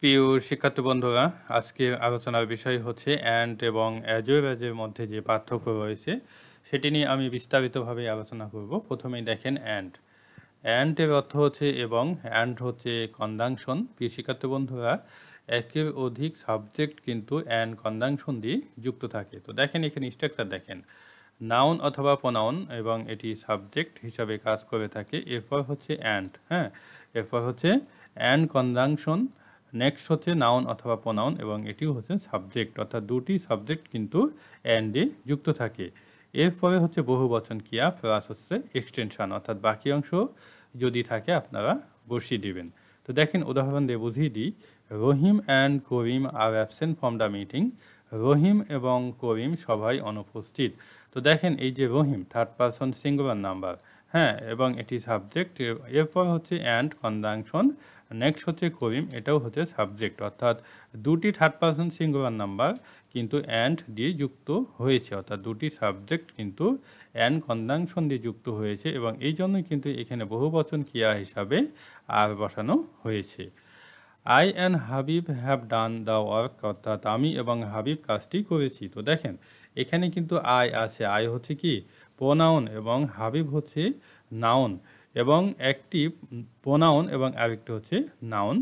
প্রিয় শিক্ষার্থী বন্ধুরা, আজকের আলোচনার বিষয় হচ্ছে অ্যান্ড এবং অ্যাজোরাজের মধ্যে যে পার্থক্য রয়েছে সেটি নিয়ে আমি বিস্তারিতভাবে আলোচনা করব। প্রথমেই দেখেন অ্যান্ডের অর্থ হচ্ছে এবং, অ্যান্ড হচ্ছে কনজাংশন। প্রিয় শিক্ষার্থী বন্ধুরা, একের অধিক সাবজেক্ট কিন্তু অ্যান্ড কনজাংশন দিয়ে যুক্ত থাকে। তো দেখেন এখানে স্ট্রাকচার দেখেন, নাউন অথবা প্রোনাউন এবং এটি সাবজেক্ট হিসাবে কাজ করে থাকে। এরপর হচ্ছে অ্যান্ড, হ্যাঁ, এরপর হচ্ছে অ্যান্ড কনজাংশন, নেক্সট হচ্ছে নাউন অথবা প্রোনাউন এবং এটিও হচ্ছে সাবজেক্ট, অর্থাৎ দুটি সাবজেক্ট কিন্তু অ্যান্ডে যুক্ত থাকে। এরপরে হচ্ছে বহুবচন ক্রিয়া প্লাস হচ্ছে এক্সটেনশন, অর্থাৎ বাকি অংশ যদি থাকে আপনারা বসিয়ে দিবেন। তো দেখেন উদাহরণ দিয়ে বুঝিয়ে দিই। Rahim and Karim are absent from the meeting. Rahim এবং করিম সভায় অনুপস্থিত। তো দেখেন এই যে Rahim third person singular number, হ্যাঁ, এবং এটি সাবজেক্ট। এরপর হচ্ছে অ্যান্ড কনজাংশন, নেক্সট হচ্ছে করিম, এটাও হচ্ছে সাবজেক্ট, অর্থাৎ দুটি থার্ড পারসন সিঙ্গুলার নাম্বার কিন্তু অ্যান্ড দিয়ে যুক্ত হয়েছে, অর্থাৎ দুটি সাবজেক্ট কিন্তু অ্যান্ড কনজাংশন দিয়ে যুক্ত হয়েছে এবং এই জন্যই কিন্তু এখানে বহুবচন ক্রিয়া হিসাবে আর বসানো হয়েছে। I and Habib have done the work, অর্থাৎ আমি এবং হাবিব কাজটি করেছি। তো দেখেন এখানে কিন্তু আই আছে, আই হচ্ছে কি প্রোনাউন এবং হাবিব হচ্ছে নাউন, এবং একটি প্রোনাউন এবং আরেকটি হচ্ছে নাউন,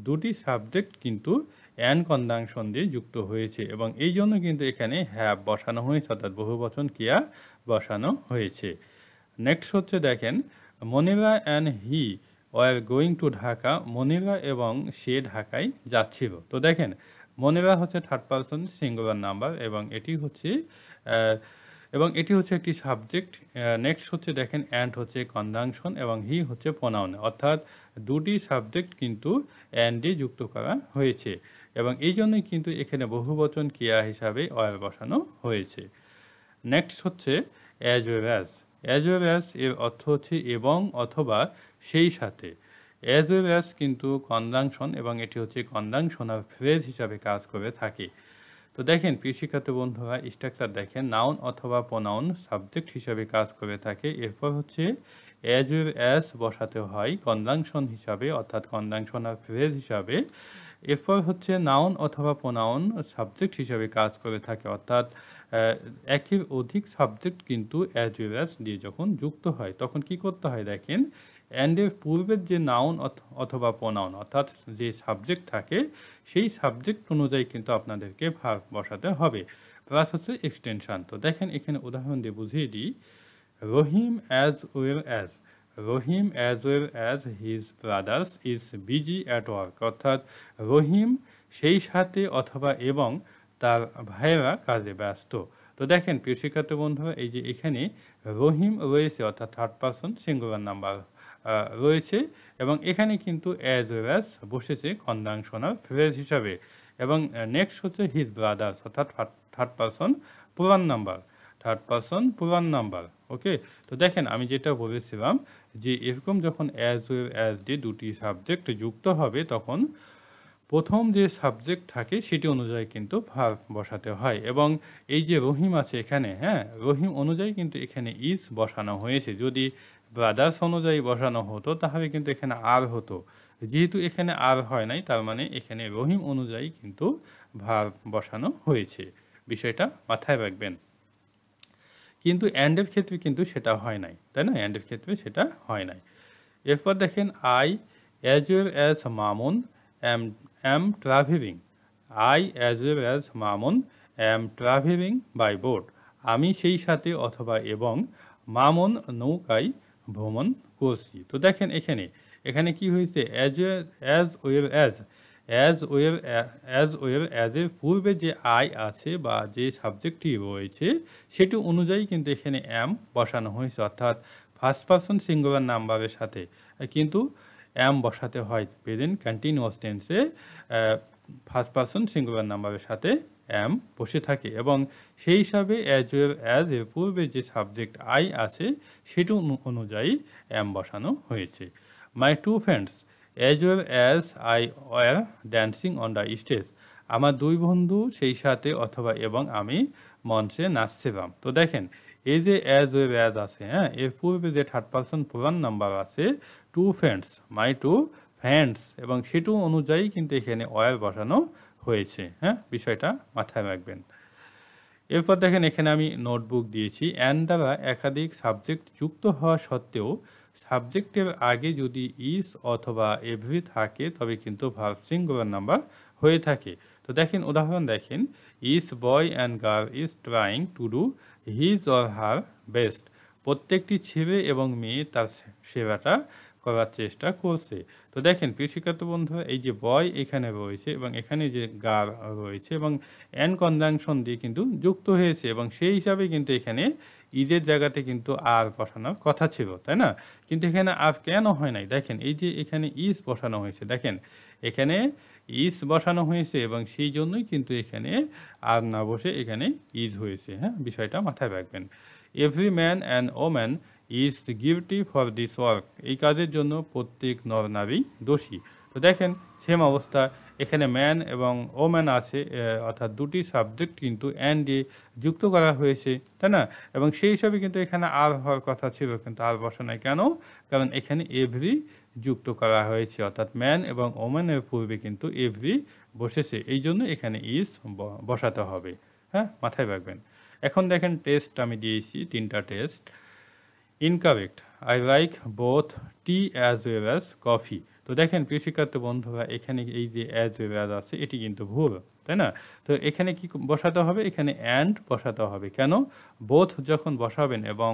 দুটি সাবজেক্ট কিন্তু অ্যান্ড কনজাংশন দিয়ে যুক্ত হয়েছে এবং এই জন্য কিন্তু এখানে হ্যাভ বসানো হয়েছে, অর্থাৎ বহুবচন ক্রিয়া বসানো হয়েছে। নেক্সট হচ্ছে দেখেন, Monira and he were going to Dhaka. Monira এবং সে ঢাকায় যাচ্ছিল। তো দেখেন মনিরা হচ্ছে থার্ড পারসন সিঙ্গুলার নাম্বার এবং এটি হচ্ছে একটি সাবজেক্ট। নেক্সট হচ্ছে দেখেন অ্যান্ড হচ্ছে কনজাংশন এবং হি হচ্ছে প্রোনাউন, অর্থাৎ দুটি সাবজেক্ট কিন্তু অ্যান্ড দিয়ে যুক্ত করা হয়েছে এবং এই জন্যই কিন্তু এখানে বহুবচন ক্রিয়া হিসাবে ওয়ার বসানো হয়েছে। নেক্সট হচ্ছে as well as. As well as এর অর্থ হচ্ছে এবং অথবা সেই সাথে। অ্যাজ ওয়েল অ্যাজ কিন্তু কনজাংশন এবং এটি হচ্ছে কনজাংশনাল ফ্রেজ হিসাবে কাজ করে থাকে। তো দেখেন প্রিয় শিক্ষার্থী বন্ধুরা, স্ট্রাকচার দেখেন, নাউন অথবা প্রোনাউন সাবজেক্ট হিসাবে কাজ করে থাকে। এরপর হচ্ছে অ্যাজ ওয়েল অ্যাজ বসাতে হয় কনজাংশন হিসাবে, অর্থাৎ কনজাংশনাল ফ্রেজ হিসাবে। এরপর হচ্ছে নাউন অথবা প্রোনাউন সাবজেক্ট হিসাবে কাজ করে থাকে, অর্থাৎ একের অধিক সাবজেক্ট কিন্তু অ্যাজ ওয়েল অ্যাজ দিয়ে যখন যুক্ত হয় তখন কি করতে হয় দেখেন, অ্যান্ডের পূর্বের যে নাউন অথবা প্রোনাউন, অর্থাৎ যে সাবজেক্ট থাকে সেই সাবজেক্ট অনুযায়ী কিন্তু আপনাদেরকে ভার্ব বসাতে হবে, প্লাস হচ্ছে এক্সটেনশন। তো দেখেন এখানে উদাহরণ দিয়ে বুঝিয়ে দিই। Rahim as well as, Rahim as well as his brothers is busy at work, অর্থাৎ রহিম সেই সাথে অথবা এবং তার ভাইয়েরা কাজে ব্যস্ত। তো দেখেন প্রিয় শিক্ষার্থী বন্ধুরা, এই যে এখানে রহিম রয়েছে, অর্থাৎ থার্ড পারসন সিঙ্গুলার নাম্বার রয়েছে এবং এখানে কিন্তু অ্যাজ ওয়েল অ্যাজ বসেছে কনজাংশনাল ফ্রেজ হিসাবে এবং নেক্সট হচ্ছে হিজ ব্রাদার্স, অর্থাৎ থার্ড পারসন পুরান নাম্বার, থার্ড পারসন পুরান নাম্বার। ওকে, তো দেখেন আমি যেটা বলেছিলাম যে এরকম যখন অ্যাজ ওয়েল অ্যাজ দিয়ে দুটি সাবজেক্ট যুক্ত হবে তখন প্রথম যে সাবজেক্ট থাকে সেটি অনুযায়ী কিন্তু ভার্ব বসাতে হয় এবং এই যে রহিম আছে এখানে, হ্যাঁ, রহিম অনুযায়ী কিন্তু এখানে ইজ বসানো হয়েছে। যদি ব্রাদার্স অনুযায়ী বসানো হতো তাহলে কিন্তু এখানে আর হতো, যেহেতু এখানে আর হয় নাই তার মানে এখানে রহিম অনুযায়ী কিন্তু ভার্ব বসানো হয়েছে। বিষয়টা মাথায় রাখবেন। কিন্তু অ্যান্ডের ক্ষেত্রে কিন্তু সেটা হয় নাই, তাই না? অ্যান্ডের ক্ষেত্রে সেটা হয় নাই। এরপর দেখেন I as well as Mamun am traveling. I as well as Mamun am traveling by boat. আমি সেই সাথে অথবা এবং মামুন নৌকায় ভ্রমণ করছি। তো দেখেন এখানে কি হয়েছে, অ্যাজ ওয়েল অ্যাজ এর পূর্বে যে আই আছে বা যে সাবজেক্টটি রয়েছে সেটি অনুযায়ী কিন্তু এখানে অ্যাম বসানো হয়েছে, অর্থাৎ ফার্স্ট পারসন সিঙ্গুলার নাম্বারের সাথে কিন্তু অ্যাম বসাতে হয় প্রেজেন্ট কন্টিনিউয়াস টেন্সে, ফার্স্ট পারসন সিঙ্গুলার নাম্বারের সাথে অ্যাম বসে থাকে এবং সেই হিসাবে অ্যাজ ওয়েল অ্যাজ এর পূর্বে যে সাবজেক্ট আই আছে সেটি অনুযায়ী অ্যাম বসানো হয়েছে। My two friends as well as I were dancing on the stage. আমার দুই বন্ধু সেই সাথে অথবা এবং আমি মঞ্চে নাচছিলাম। তো দেখেন এই যে অ্যাজ ওয়েল অ্যাজ আছে, হ্যাঁ, এর পূর্বে যে থার্ড পারসন পুরান নাম্বার আছে টু ফ্রেন্ডস, মাই টু ফ্যান্স এবং সেটু অনুযায়ী কিন্তু এখানে ওয়ার বসানো হয়েছে। হ্যাঁ, বিষয়টা মাথায় রাখবেন। এরপর দেখেন এখানে আমি নোটবুক দিয়েছি। অ্যান্ড দ্বারা একাধিক সাবজেক্ট যুক্ত হওয়া সত্ত্বেও সাবজেক্টের আগে যদি ইজ অথবা এভরি থাকে তবে কিন্তু ভার্ব সিঙ্গুলার নাম্বার হয়ে থাকে। তো দেখেন উদাহরণ দেখেন, is boy and girl is trying to do his or her best. প্রত্যেকটি ছেলে এবং মেয়ে তার সেবাটা করার চেষ্টা করছে। তো দেখেন প্রিয় শিক্ষার্থী বন্ধুরা, এই যে বয় এখানে রয়েছে এবং এখানে যে গার্ল রয়েছে এবং অ্যান্ড কনজাংশন দিয়ে কিন্তু যুক্ত হয়েছে এবং সেই হিসাবে কিন্তু এখানে ইজের জায়গাতে কিন্তু আর বসানোর কথা ছিল, তাই না? কিন্তু এখানে আর কেন হয় নাই? দেখেন এই যে এখানে ইজ বসানো হয়েছে, দেখেন এখানে ইজ বসানো হয়েছে এবং সেই জন্যই কিন্তু এখানে আর না বসে এখানে ইজ হয়েছে। হ্যাঁ, বিষয়টা মাথায় রাখবেন। Every man and woman is guilty for this work. এই কাজের জন্য প্রত্যেক নর নারী দোষী। তো দেখেন সেম অবস্থা, এখানে ম্যান এবং ওম্যান আছে, অর্থাৎ দুটি সাবজেক্ট কিন্তু অ্যান্ড দিয়ে যুক্ত করা হয়েছে, তাই না? এবং সেই হিসাবে কিন্তু এখানে আর হওয়ার কথা ছিল, কিন্তু আর বসে নাই কেন? কারণ এখানে এভরি যুক্ত করা হয়েছে, অর্থাৎ ম্যান এবং ওম্যানের পূর্বে কিন্তু এভরি বসেছে, এই জন্য এখানে ইজ বসাতে হবে। হ্যাঁ, মাথায় রাখবেন। এখন দেখেন টেস্ট আমি দিয়েছি, 3টা test. Incorrect, I like both T as well as coffee. তো দেখেন প্রিয় শিক্ষার্থী বন্ধুরা, এখানে এই যে অ্যাজ ওয়েল অ্যাজ আছে এটি কিন্তু ভুল, তাই না? তো এখানে কি বসাতে হবে? এখানে অ্যান্ড বসাতে হবে। কেন? বোথ যখন বসাবেন এবং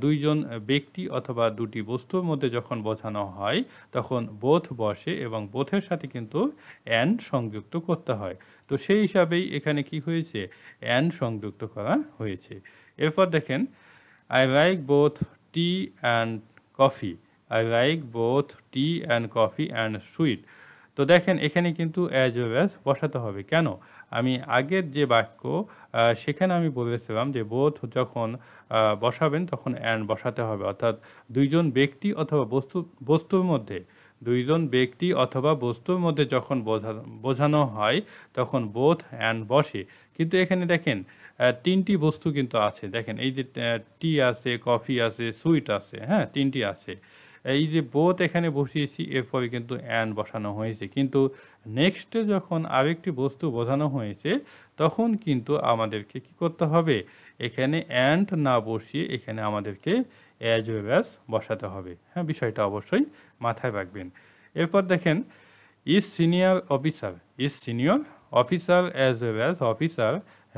দুইজন ব্যক্তি অথবা দুটি বস্তুর মধ্যে যখন বোঝানো হয় তখন বোথ বসে এবং বোথের সাথে কিন্তু অ্যান্ড সংযুক্ত করতে হয়। তো সেই হিসাবেই এখানে কি হয়েছে? অ্যান্ড সংযুক্ত করা হয়েছে। এরপর দেখেন, I like both tea and coffee. I like both tea and coffee and sweet. তো দেখেন এখানে কিন্তু অ্যাজ ওয়েল অ্যাজ বসাতে হবে। কেন? আমি আগের যে বাক্য সেখানে আমি বলেছিলাম যে বোথ যখন বসাবেন তখন অ্যান্ড বসাতে হবে, অর্থাৎ দুইজন ব্যক্তি অথবা বস্তুর মধ্যে, দুইজন ব্যক্তি অথবা বস্তুর মধ্যে যখন বোঝানো হয় তখন বোথ অ্যান্ড বসে। কিন্তু এখানে দেখেন 3টি বস্তু কিন্তু আছে, দেখেন এই যে টি আছে, কফি আছে, সুইট আছে, হ্যাঁ 3টি আছে। এই যে বোথ এখানে বসিয়েছি, এরপরে কিন্তু অ্যান্ড বসানো হয়েছে, কিন্তু নেক্সটে যখন আরেকটি বস্তু বোঝানো হয়েছে তখন কিন্তু আমাদেরকে কি করতে হবে? এখানে অ্যান্ড না বসিয়ে এখানে আমাদেরকে অ্যাজ ওয়েল অ্যাজ বসাতে হবে। হ্যাঁ, বিষয়টা অবশ্যই মাথায় রাখবেন। এরপর দেখেন, is senior officer, is senior officer as well as officer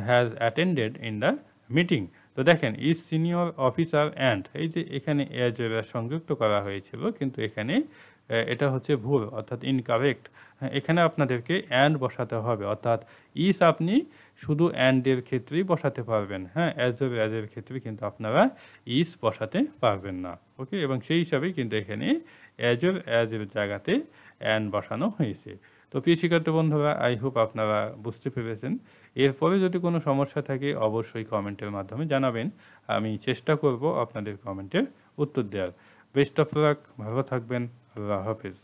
has attended in the meeting. তো দেখেন ইজ সিনিয়র অফিসার অ্যান্ড, এই যে এখানে অ্যাজ ওয়েল অ্যাজ সংযুক্ত করা হয়েছিল কিন্তু এখানে এটা হচ্ছে ভুল, অর্থাৎ ইনকারেক্ট। এখানে আপনাদেরকে অ্যান্ড বসাতে হবে, অর্থাৎ ইজ আপনি শুধু অ্যান্ডের ক্ষেত্রেই বসাতে পারবেন। হ্যাঁ, অ্যাজ ওয়েল অ্যাজের ক্ষেত্রে কিন্তু আপনারা ইজ বসাতে পারবেন না। ওকে, এবং সেই হিসাবেই কিন্তু এখানে অ্যাজ ওয়েল অ্যাজের জায়গাতে অ্যান্ড বসানো হয়েছে। তো প্রিয় শিক্ষার্থী বন্ধুরা, আই হোপ আপনারা বুঝতে পেরেছেন। এরপরে যদি কোনো সমস্যা থাকে অবশ্যই কমেন্টের মাধ্যমে জানাবেন, আমি চেষ্টা করব আপনাদের কমেন্টের উত্তর দেওয়ার। বেস্ট অফ লাক, ভালো থাকবেন, আল্লাহ হাফেজ।